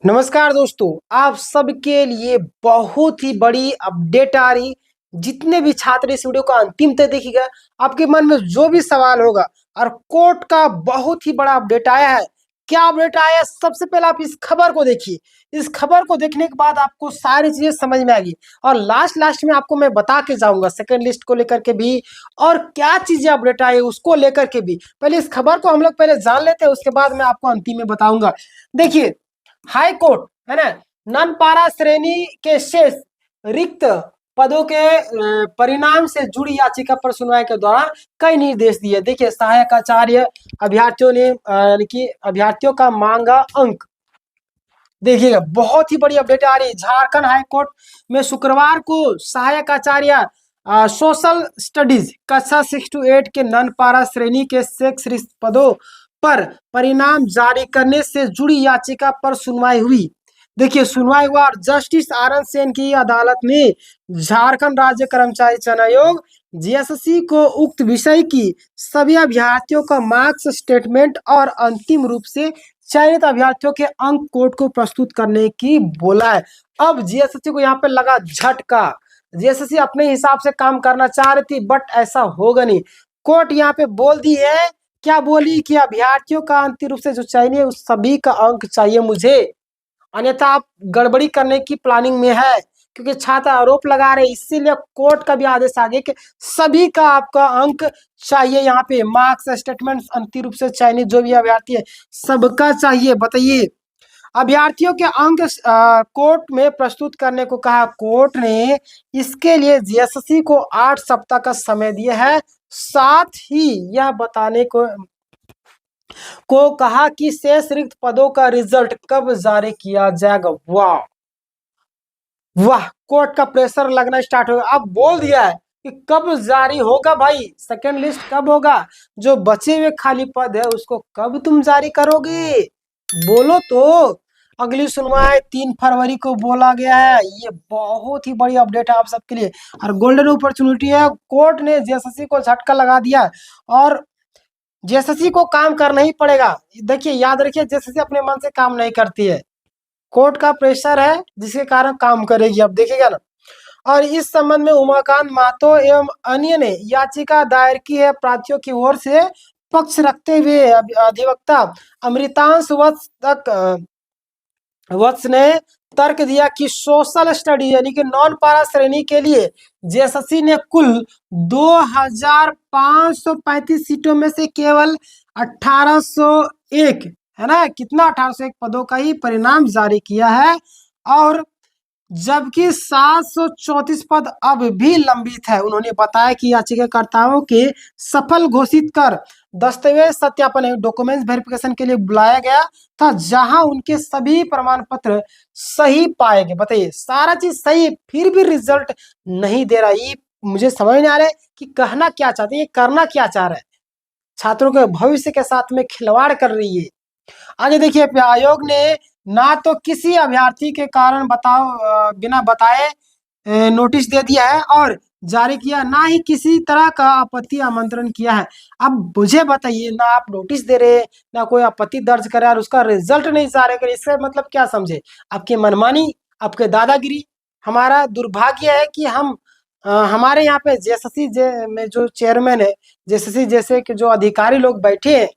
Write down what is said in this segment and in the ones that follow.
नमस्कार दोस्तों, आप सबके लिए बहुत ही बड़ी अपडेट आ रही। जितने भी छात्र इस वीडियो को अंतिम तक देखिएगा, आपके मन में जो भी सवाल होगा और कोर्ट का बहुत ही बड़ा अपडेट आया है। क्या अपडेट आया है? सबसे पहले आप इस खबर को देखिए। इस खबर को देखने के बाद आपको सारी चीजें समझ में आएगी और लास्ट में आपको मैं बता के जाऊंगा सेकंड लिस्ट को लेकर के भी और क्या चीजें अपडेट आई है उसको लेकर के भी। पहले इस खबर को हम लोग पहले जान लेते हैं, उसके बाद मैं आपको अंतिम में बताऊंगा। देखिए, हाई कोर्ट है ना, नन पारा श्रेणी के शेष रिक्त पदों के परिणाम से जुड़ी याचिका पर सुनवाई के दौरान कई निर्देश दिए। देखिए, सहायक आचार्य अभ्यर्थियों ने यानी कि अभ्यर्थियों का मांगा अंक। देखिएगा, बहुत ही बड़ी अपडेट आ रही है। झारखंड हाई कोर्ट में शुक्रवार को सहायक आचार्य सोशल स्टडीज कक्षा 6 to 8 के नन पारा श्रेणी के शेष रिक्त पदों पर परिणाम जारी करने से जुड़ी याचिका पर सुनवाई हुई। देखिए, सुनवाई हुआ और जस्टिस आनंद सेन की अदालत ने झारखंड राज्य कर्मचारी चयन आयोग जीएसएससी को उक्त विषय की सभी अभ्यर्थियों का मार्क्स स्टेटमेंट और अंतिम रूप से चयनित अभ्यर्थियों के अंक कोर्ट को प्रस्तुत करने की बोला है। अब जीएसएससी को यहाँ पे लगा झटका। जीएसएससी अपने हिसाब से काम करना चाह रही थी, बट ऐसा होगा नहीं। कोर्ट यहाँ पे बोल दी है, क्या बोली कि अभ्यर्थियों का अंतिम रूप से जो चाहिए उस सभी का अंक चाहिए मुझे, अन्यथा आप गड़बड़ी करने की प्लानिंग में है। क्योंकि छात्र आरोप लगा रहे, इसीलिए कोर्ट का भी आदेश आ गया कि सभी का आपका अंक चाहिए। यहाँ पे मार्क्स स्टेटमेंट अंतिम रूप से चयनित जो भी अभ्यर्थी है सबका चाहिए। बताइए, अभ्यर्थियों के अंक कोर्ट में प्रस्तुत करने को कहा। कोर्ट ने इसके लिए जीएसएससी को 8 सप्ताह का समय दिया है। साथ ही यह बताने को कहा कि शेष रिक्त पदों का रिजल्ट कब जारी किया जाएगा। वाह वाह, कोर्ट का प्रेशर लगना स्टार्ट होगा। अब बोल दिया है कि कब जारी होगा भाई, सेकंड लिस्ट कब होगा, जो बचे हुए खाली पद है उसको कब तुम जारी करोगे, बोलो तो। अगली सुनवाई 3 फरवरी को बोला गया है। ये बहुत ही बड़ी अपडेट है आप सबके लिए और गोल्डन अपॉर्चुनिटी है। कोर्ट ने जेएसएससी को झटका लगा दिया और जेएसएससी को काम करना ही पड़ेगा। देखिए, याद रखिए, जेएसएससी अपने मन से काम नहीं करती है, कोर्ट का प्रेशर है जिसके कारण काम करेगी। अब देखिएगा ना। और इस संबंध में उमाकांत महतो एवं अन्य ने याचिका दायर की है। प्रार्थियों की ओर से पक्ष रखते हुए अधिवक्ता अमृतांश वत्स ने तर्क दिया कि सोशल स्टडी यानी कि नॉन पारा श्रेणी के लिए जेएसएससी ने कुल 2535 सीटों में से केवल 1801 है ना, कितना 1801 पदों का ही परिणाम जारी किया है। और जबकि 734 पद अब भी लंबित है। उन्होंने बताया कि याचिकाकर्ताओं के सफल घोषित कर दस्तावेज सत्यापन डॉक्यूमेंट्स वेरिफिकेशन के लिए बुलाया गया था, जहां उनके सभी प्रमाण पत्र सही पाए गए। बताइए, सारा चीज सही है, फिर भी रिजल्ट नहीं दे रहा। ये मुझे समझ नहीं आ रहा है कि कहना क्या चाहते हैं, ये करना क्या चाह रहा है। छात्रों के भविष्य के साथ में खिलवाड़ कर रही है। आगे देखिए, आयोग ने ना तो किसी अभ्यर्थी के कारण बिना बताए नोटिस दे दिया है और जारी किया, ना ही किसी तरह का आपत्ति आमंत्रण किया है। अब मुझे बताइए, ना आप नोटिस दे रहे, ना कोई आपत्ति दर्ज करे और उसका रिजल्ट नहीं जारी करे, इसका मतलब क्या समझे? आपकी मनमानी, आपके दादागिरी। हमारा दुर्भाग्य है कि हमारे यहाँ पे जेएसएससी में जो चेयरमैन है, जेएसएससी जैसे कि जो अधिकारी लोग बैठे हैं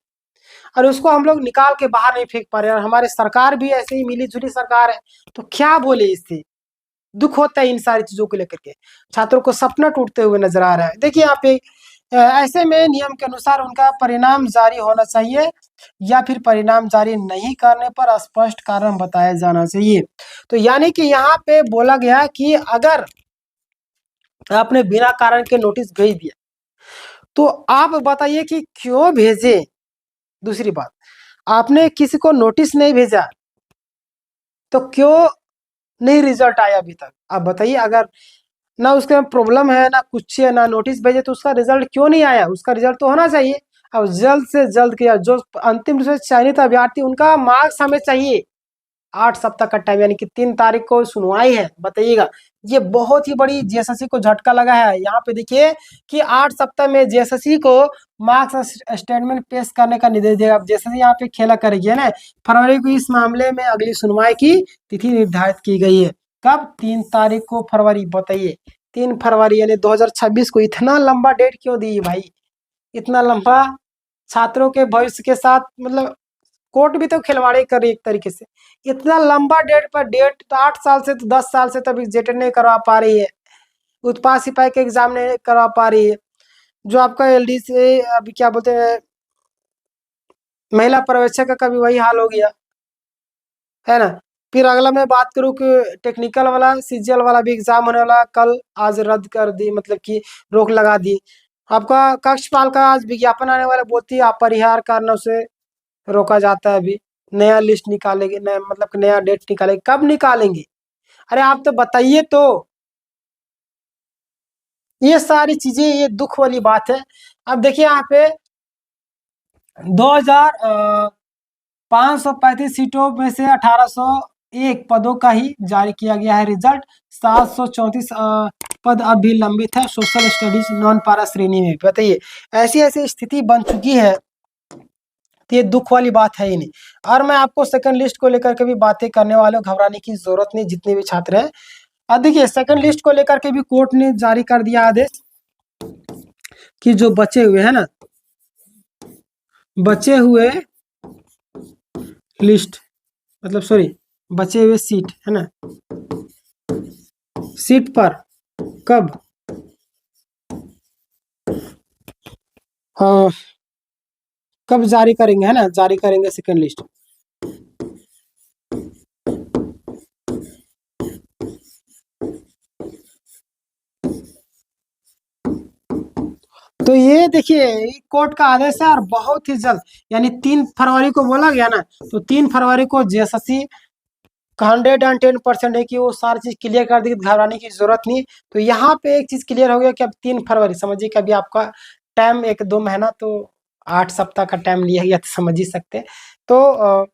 और उसको हम लोग निकाल के बाहर नहीं फेंक पा रहे। और हमारे सरकार भी ऐसे ही मिली जुली सरकार है, तो क्या बोले इससे। दुख होता है इन सारी चीजों को लेकर के। छात्रों को सपना टूटते हुए नजर आ रहा है। देखिए, यहाँ पे ऐसे में नियम के अनुसार उनका परिणाम जारी होना चाहिए या फिर परिणाम जारी नहीं करने पर स्पष्ट कारण बताया जाना चाहिए। तो यानी कि यहाँ पे बोला गया कि अगर आपने बिना कारण के नोटिस भेज दिया तो आप बताइए कि क्यों भेजे। दूसरी बात, आपने किसी को नोटिस नहीं भेजा तो क्यों नहीं रिजल्ट आया अभी तक, आप बताइए। अगर ना उसके प्रॉब्लम है, ना कुछ है, ना नोटिस भेजे, तो उसका रिजल्ट क्यों नहीं आया? उसका रिजल्ट तो होना चाहिए। अब जल्द से जल्द किया, जो अंतिम रूप से चयनित अभ्यर्थी उनका मार्क्स हमें चाहिए। 8 सप्ताह का टाइम, यानी कि 3 तारीख को सुनवाई है। बताइएगा, ये बहुत ही बड़ी जेएसएससी को झटका लगा है। यहाँ पे देखिए कि 8 सप्ताह में जेएसएससी को मार्क्स स्टेटमेंट पेश करने का निर्देश दिया। अब जेएसएससी यहाँ पे खेला करेगी, है ना। फरवरी को इस मामले में अगली सुनवाई की तिथि निर्धारित की गई है। कब? 3 तारीख को फरवरी। बताइए 3 फरवरी यानी 2026 को। इतना लंबा डेट क्यों दी भाई? इतना लंबा छात्रों के भविष्य के साथ, मतलब कोर्ट भी तो खिलवाड़ी कर रही है एक तरीके से। इतना लंबा डेट पर, डेट तो 8 साल से तो 10 साल से तभी जेट नहीं करवा पा रही है, उत्पाद सिपाही के एग्जाम नहीं करवा पा रही है। जो आपका एलडी से अभी क्या बोलते हैं, महिला पर्यवेक्षक का भी वही हाल हो गया, है ना। फिर अगला मैं बात करूं कि टेक्निकल वाला सीजीएल वाला भी एग्जाम होने वाला, कल आज रद्द कर दी, मतलब कि रोक लगा दी। आपका कक्षपाल का आज विज्ञापन आने वाला, बोलती है अपरिहार्य कारणों से रोका जाता है। अभी नया लिस्ट निकालेंगे, नया मतलब कि नया डेट निकालेंगे। कब निकालेंगे? अरे आप तो बताइए। तो ये सारी चीजें, ये दुख वाली बात है। अब देखिए यहाँ पे 2535 सीटों में से 1801 पदों का ही जारी किया गया है रिजल्ट। 734 पद अब भी लंबित है सोशल स्टडीज नॉन पारा श्रेणी में। बताइए, ऐसी ऐसी स्थिति बन चुकी है, तो ये दुख वाली बात है ही नहीं। और मैं आपको सेकंड लिस्ट को लेकर के भी बातें करने वाले हूँ, घबराने की जरूरत नहीं जितने भी छात्र हैं। अब देखिए सेकंड लिस्ट को लेकर के भी कोर्ट ने जारी कर दिया आदेश कि जो बचे हुए है ना, बचे हुए लिस्ट, मतलब सॉरी बचे हुए सीट है ना, सीट पर कब कब जारी करेंगे, है ना, जारी करेंगे सेकंड लिस्ट। तो ये देखिए कोर्ट का आदेश है, और बहुत ही जल्द, यानी 3 फरवरी को बोला गया ना, तो 3 फरवरी को जेएसएससी का 110% है कि वो सारी चीज क्लियर कर दी, घबराने की जरूरत नहीं। तो यहाँ पे एक चीज क्लियर हो गया कि अब 3 फरवरी, समझिए कि अभी आपका टाइम 1-2 महीना, तो 8 सप्ताह का टाइम लिया गया, तो समझ ही सकते हैं। तो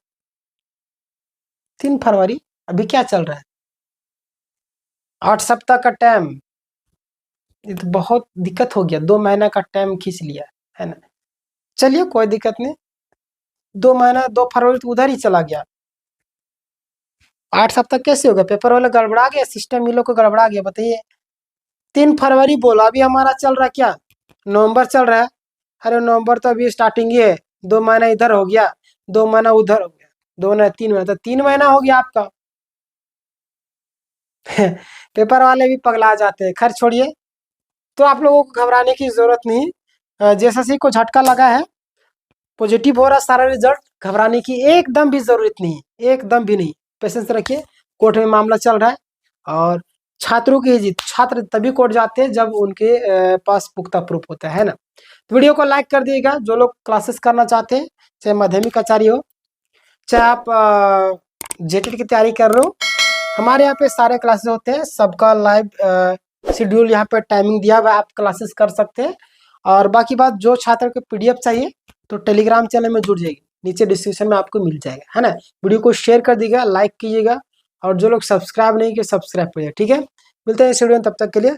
3 फरवरी अभी क्या चल रहा है, 8 सप्ताह का टाइम, ये तो बहुत दिक्कत हो गया। 2 महीना का टाइम खींच लिया, है ना। चलिए कोई दिक्कत नहीं, 2 महीना, 2 फरवरी तो उधर ही चला गया। 8 सप्ताह कैसे होगा? पेपर वाला गड़बड़ा गया, सिस्टम इन लोग को गड़बड़ा गया। बताइए 3 फरवरी बोला, अभी हमारा चल रहा क्या, नवंबर चल रहा है। अरे नवंबर तो अभी स्टार्टिंग ही है, 2 महीना इधर हो गया, 2 महीना उधर हो गया, 2 महीना 3 महीना, तो 3 महीना हो गया आपका। पेपर वाले भी पगला जाते हैं। खैर छोड़िए, तो आप लोगों को घबराने की जरूरत नहीं। जेएसएससी को झटका लगा है, पॉजिटिव हो रहा सारा रिजल्ट, घबराने की एकदम भी जरूरत नहीं, एकदम भी नहीं। पेशेंस रखिए, कोर्ट में मामला चल रहा है, और छात्रों की जीत। छात्र तभी कोर्ट जाते हैं जब उनके पास पुख्ता प्रूफ होता है ना। तो वीडियो को लाइक कर दिएगा जो लोग क्लासेस करना चाहते हैं, चाहे माध्यमिक आचार्य हो, चाहे आप जेटेट की तैयारी कर रहे हो। हमारे यहाँ पे सारे क्लासेस होते हैं, सबका लाइव शेड्यूल यहाँ पे टाइमिंग दिया हुआ है, आप क्लासेस कर सकते हैं। और बाकी बात, जो छात्र को पीडीएफ चाहिए तो टेलीग्राम चैनल में जुड़ जाइए, नीचे डिस्क्रिप्शन में आपको मिल जाएगा, है ना। वीडियो को शेयर कर दीजिएगा, लाइक कीजिएगा, और जो लोग सब्सक्राइब नहीं किए सब्सक्राइब करिए, ठीक है। मिलते हैं इस वीडियो में, तब तक के लिए